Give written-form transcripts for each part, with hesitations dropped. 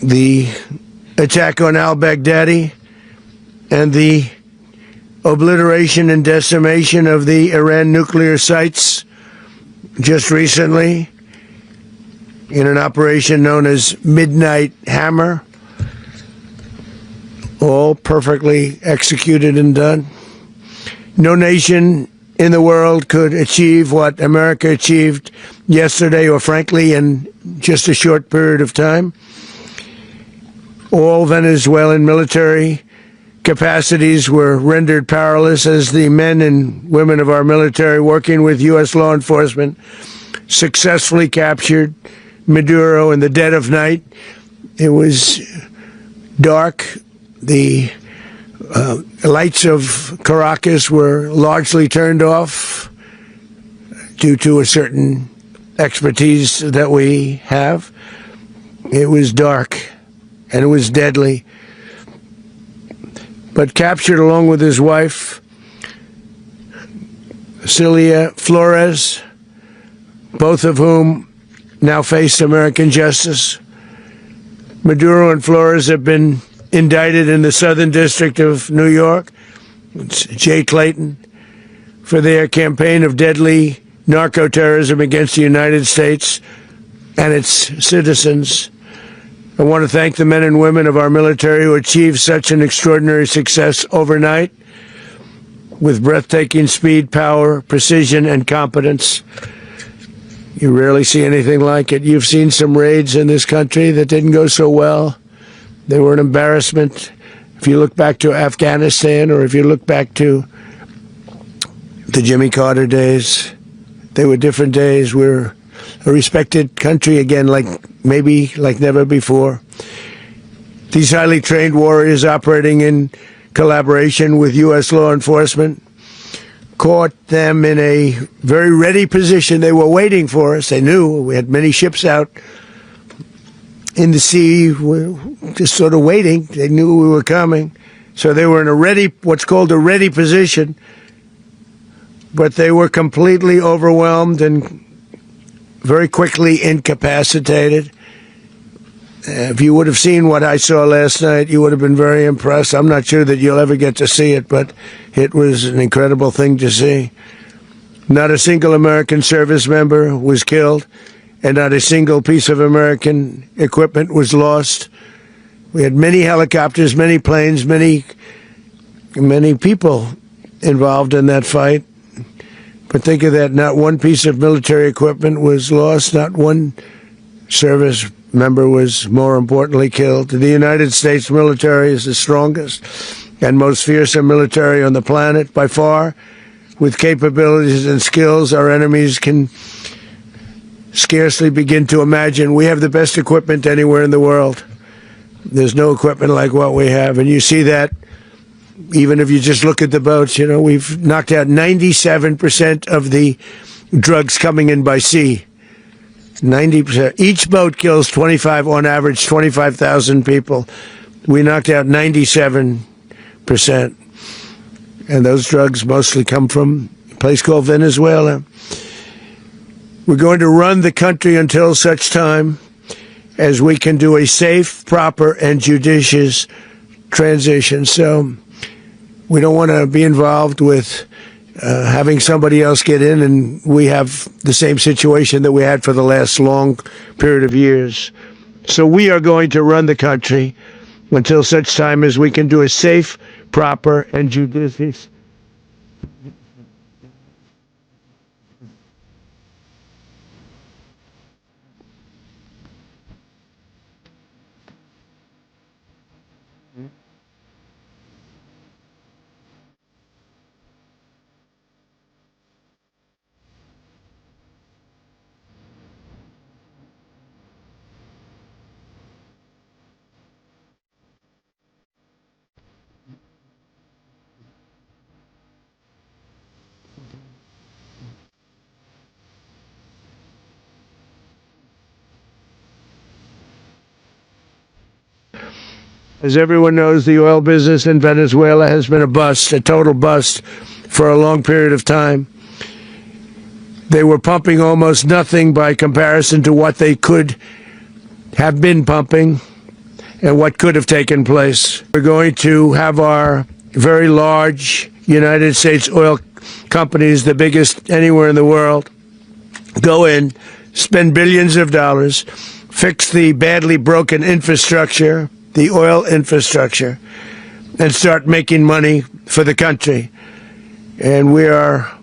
the attack on al-Baghdadi and the obliteration and decimation of the Iran nuclear sites just recently in an operation known as Midnight Hammer, all perfectly executed and done. No nation in the world could achieve what America achieved yesterday, or frankly, in just a short period of time. All Venezuelan military capacities were rendered powerless as the men and women of our military, working with U.S. law enforcement, successfully captured Maduro in the dead of night. It was dark. The lights of Caracas were largely turned off due to a certain expertise that we have. It was dark and it was deadly. But captured along with his wife, Celia Flores, both of whom now face American justice. Maduro and Flores have been indicted in the Southern District of New York, it's Jay Clayton, for their campaign of deadly narco-terrorism against the United States and its citizens. I want to thank the men and women of our military who achieved such an extraordinary success overnight with breathtaking speed, power, precision, and competence. You rarely see anything like it. You've seen some raids in this country that didn't go so well. They were an embarrassment. If you look back to Afghanistan, or if you look back to the Jimmy Carter days, they were different days. We're a respected country again, like never before. These highly trained warriors operating in collaboration with U.S. law enforcement caught them in a very ready position. They were waiting for us. They knew we had many ships out in the sea, just sort of waiting. They knew we were coming. So they were in what's called a ready position. But they were completely overwhelmed and very quickly incapacitated. If you would have seen what I saw last night, you would have been very impressed. I'm not sure that you'll ever get to see it, but it was an incredible thing to see. Not a single American service member was killed, and not a single piece of American equipment was lost. We had many helicopters, many planes, many people involved in that fight. But think of that, not one piece of military equipment was lost, not one service member was, more importantly, killed. The United States military is the strongest and most fearsome military on the planet by far. With capabilities and skills our enemies can scarcely begin to imagine. We have the best equipment anywhere in the world. There's no equipment like what we have, and you see that even if you just look at the boats. We've knocked out 97% of the drugs coming in by sea. 90%. Each boat kills on average, 25,000 people. We knocked out 97%. And those drugs mostly come from a place called Venezuela. We're going to run the country until such time as we can do a safe, proper, and judicious transition. So we don't want to be involved with having somebody else get in, and we have the same situation that we had for the last long period of years. So we are going to run the country until such time as we can do a safe, proper, and judicious. As everyone knows, the oil business in Venezuela has been a bust, a total bust, for a long period of time. They were pumping almost nothing by comparison to what they could have been pumping. and what could have taken place. We're going to have our very large United States oil companies, the biggest anywhere in the world, go in, spend billions of dollars, fix the badly broken infrastructure, the oil infrastructure, and start making money for the country. And we are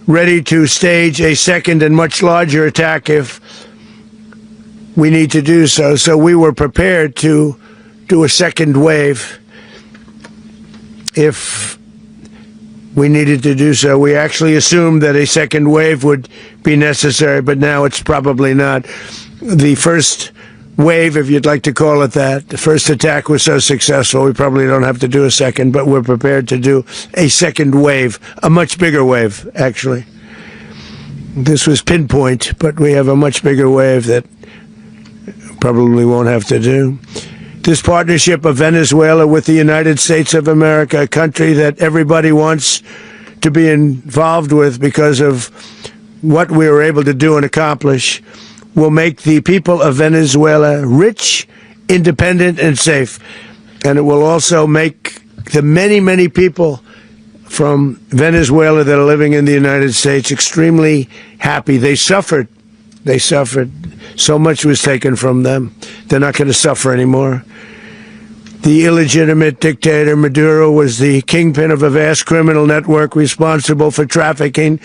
ready to stage a second and much larger attack if we need to do so. So we were prepared to do a second wave if we needed to do so. We actually assumed that a second wave would be necessary, but now it's probably not. The first wave, if you'd like to call it that, the first attack was so successful, we probably don't have to do a second, but we're prepared to do a second wave, a much bigger wave, actually. This was pinpoint, but we have a much bigger wave that probably won't have to do. This partnership of Venezuela with the United States of America, a country that everybody wants to be involved with because of what we were able to do and accomplish, will make the people of Venezuela rich, independent, and safe. And it will also make the many, many people from Venezuela that are living in the United States extremely happy. They suffered. They suffered. So much was taken from them. They're not going to suffer anymore. The illegitimate dictator Maduro was the kingpin of a vast criminal network responsible for trafficking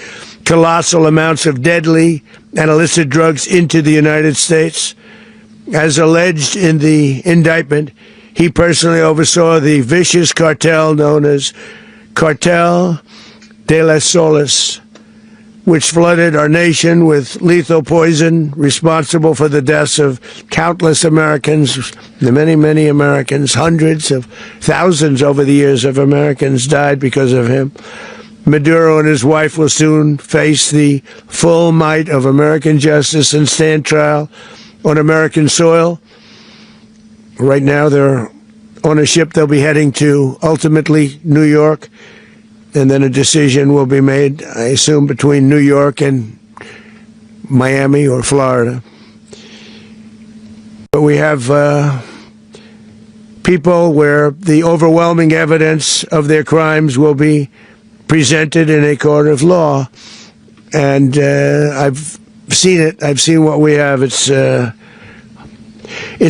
colossal amounts of deadly and illicit drugs into the United States. As alleged in the indictment, he personally oversaw the vicious cartel known as Cartel de las Solas, which flooded our nation with lethal poison, responsible for the deaths of countless Americans, the many, many Americans. Hundreds of thousands over the years of Americans died because of him. Maduro and his wife will soon face the full might of American justice and stand trial on American soil. Right now, they're on a ship they'll be heading to, ultimately, New York. And then a decision will be made, I assume, between New York and Miami or Florida. But we have people where the overwhelming evidence of their crimes will be presented in a court of law. And I've seen it. I've seen what we have. It's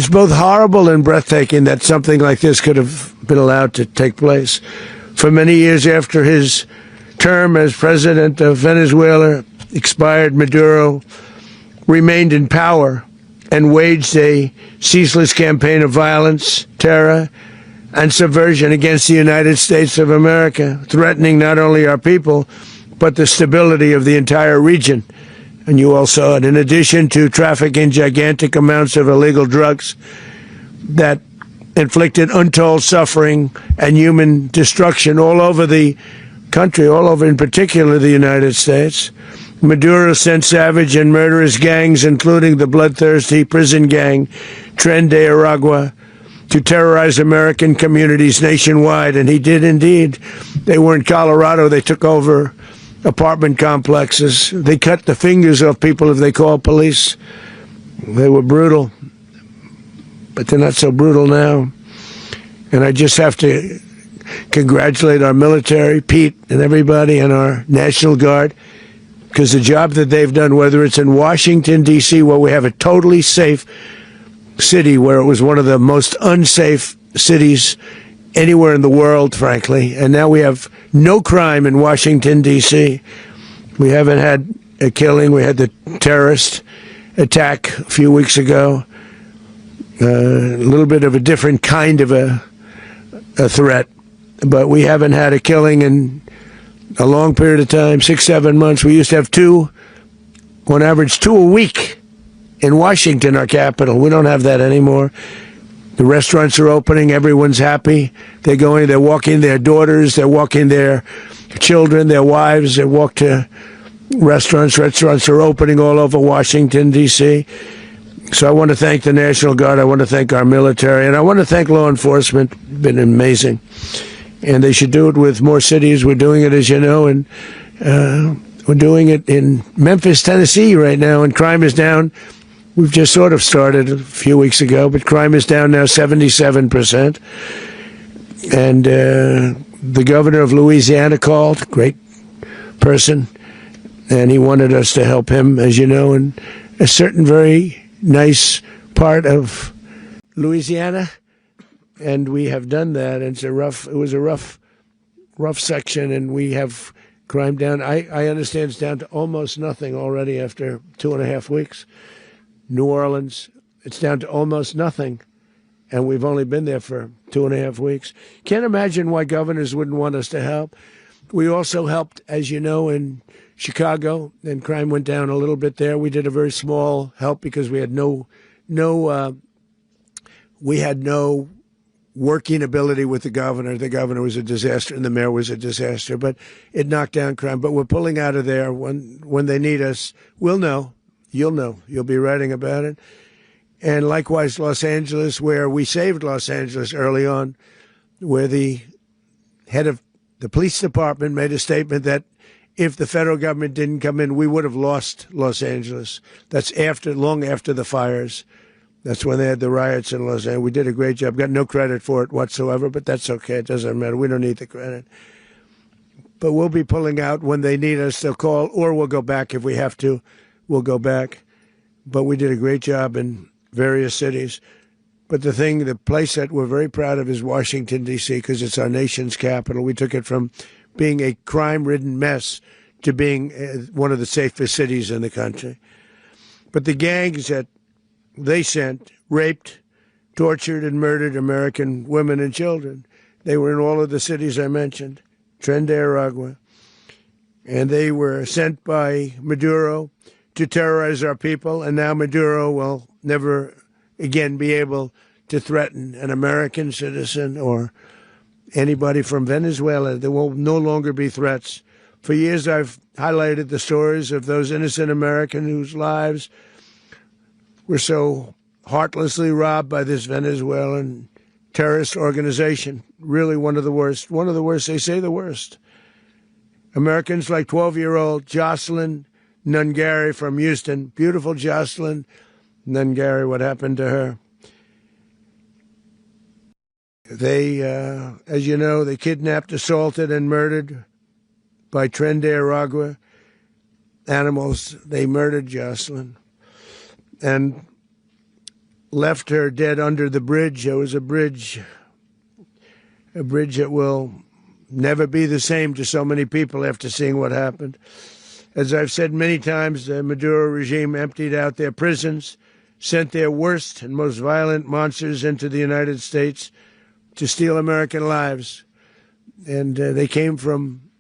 both horrible and breathtaking that something like this could have been allowed to take place. For many years after his term as president of Venezuela expired, Maduro remained in power and waged a ceaseless campaign of violence, terror, and subversion against the United States of America, threatening not only our people, but the stability of the entire region. And you all saw it. In addition to trafficking gigantic amounts of illegal drugs that inflicted untold suffering and human destruction all over the country, all over in particular the United States, Maduro sent savage and murderous gangs, including the bloodthirsty prison gang Tren de Aragua, to terrorize American communities nationwide. And he did indeed. They were in Colorado. They took over apartment complexes. They cut the fingers off people if they called police. They were brutal. But they're not so brutal now. And I just have to congratulate our military, Pete and everybody, and our National Guard, because the job that they've done, whether it's in Washington, D.C., where we have a totally safe city, where it was one of the most unsafe cities anywhere in the world, frankly, and now we have no crime in Washington, D.C. We haven't had a killing. We had the terrorist attack a few weeks ago. A little bit of a different kind of a threat, but we haven't had a killing in a long period of time, 6-7 months. We used to have on average two a week in Washington, our capital. We don't have that anymore. The restaurants are opening. Everyone's happy. They're walking their daughters. They're walking their children, their wives. They walk to restaurants. Restaurants are opening all over Washington, D.C., So I want to thank the National Guard. I want to thank our military. And I want to thank law enforcement. It's been amazing. And they should do it with more cities. We're doing it, as you know, and we're doing it in Memphis, Tennessee right now. And crime is down We've just sort of started a few weeks ago, but crime is down now 77%. And the governor of Louisiana called, great person, and he wanted us to help him, as you know, in a certain very nice part of Louisiana. And we have done that. And it was a rough section, and we have crime down. I understand it's down to almost nothing already after 2.5 weeks. New Orleans, it's down to almost nothing, and we've only been there for 2.5 weeks. Can't imagine why governors wouldn't want us to help. We also helped, as you know, in Chicago, and crime went down a little bit there. We did a very small help because we had no working ability with the governor. The governor was a disaster, and the mayor was a disaster, but it knocked down crime. But we're pulling out of there when they need us. We'll know. You'll know. You'll be writing about it. And likewise, Los Angeles, where we saved Los Angeles early on, where the head of the police department made a statement that if the federal government didn't come in, we would have lost Los Angeles. That's long after the fires. That's when they had the riots in Los Angeles. We did a great job. Got no credit for it whatsoever, but that's okay. It doesn't matter. We don't need the credit. But we'll be pulling out when they need us. They'll call, or we'll go back if we have to. We'll go back. But we did a great job in various cities. But the place that we're very proud of is Washington, D.C., because it's our nation's capital. We took it from being a crime-ridden mess to being one of the safest cities in the country. But the gangs that they sent raped, tortured, and murdered American women and children. They were in all of the cities I mentioned, Tren de Aragua. And they were sent by Maduro to terrorize our people, and now Maduro will never again be able to threaten an American citizen or anybody from Venezuela. There will no longer be threats. For years, I've highlighted the stories of those innocent Americans whose lives were so heartlessly robbed by this Venezuelan terrorist organization. Really one of the worst. One of the worst, they say the worst. Americans like 12-year-old Jocelyn Nungari from Houston. Beautiful Jocelyn Nungari, what happened to her? They, as you know, they kidnapped, assaulted, and murdered by Tren de Aragua animals. They murdered Jocelyn and left her dead under the bridge. There was a bridge that will never be the same to so many people after seeing what happened. As I've said many times, the Maduro regime emptied out their prisons, sent their worst and most violent monsters into the United States to steal American lives. And they came from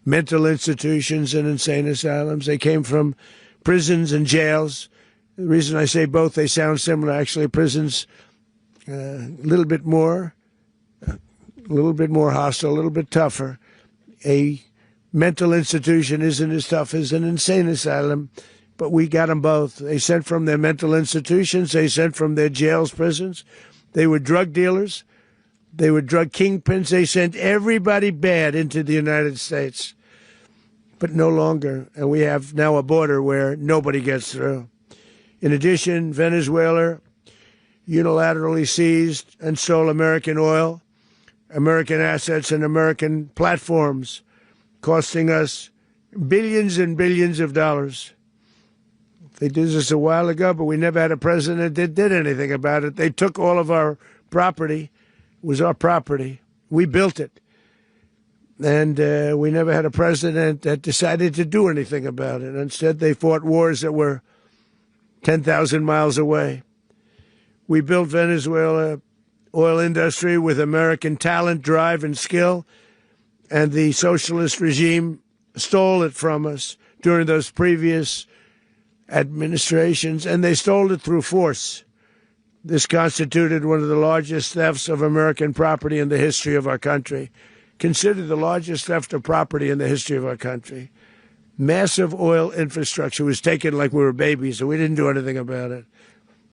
mental institutions and insane asylums. They came from prisons and jails. The reason I say both, they sound similar. Actually, prisons a little bit more hostile, a little bit tougher. A mental institution isn't as tough as an insane asylum, but we got them both. They sent from their mental institutions. They sent from their jails, prisons. They were drug dealers. They were drug kingpins. They sent everybody bad into the United States, but no longer. And we have now a border where nobody gets through. In addition, Venezuela unilaterally seized and stole American oil, American assets, and American platforms, costing us billions and billions of dollars. They did this a while ago, but we never had a president that did anything about it. They took all of our property. It was our property. We built it. And we never had a president that decided to do anything about it. Instead, they fought wars that were 10,000 miles away. We built Venezuela oil industry with American talent, drive, and skill, and the socialist regime stole it from us during those previous administrations, and they stole it through force. This constituted one of the largest thefts of American property in the history of our country. Considered the largest theft of property in the history of our country. Massive oil infrastructure was taken like we were babies, and we didn't do anything about it.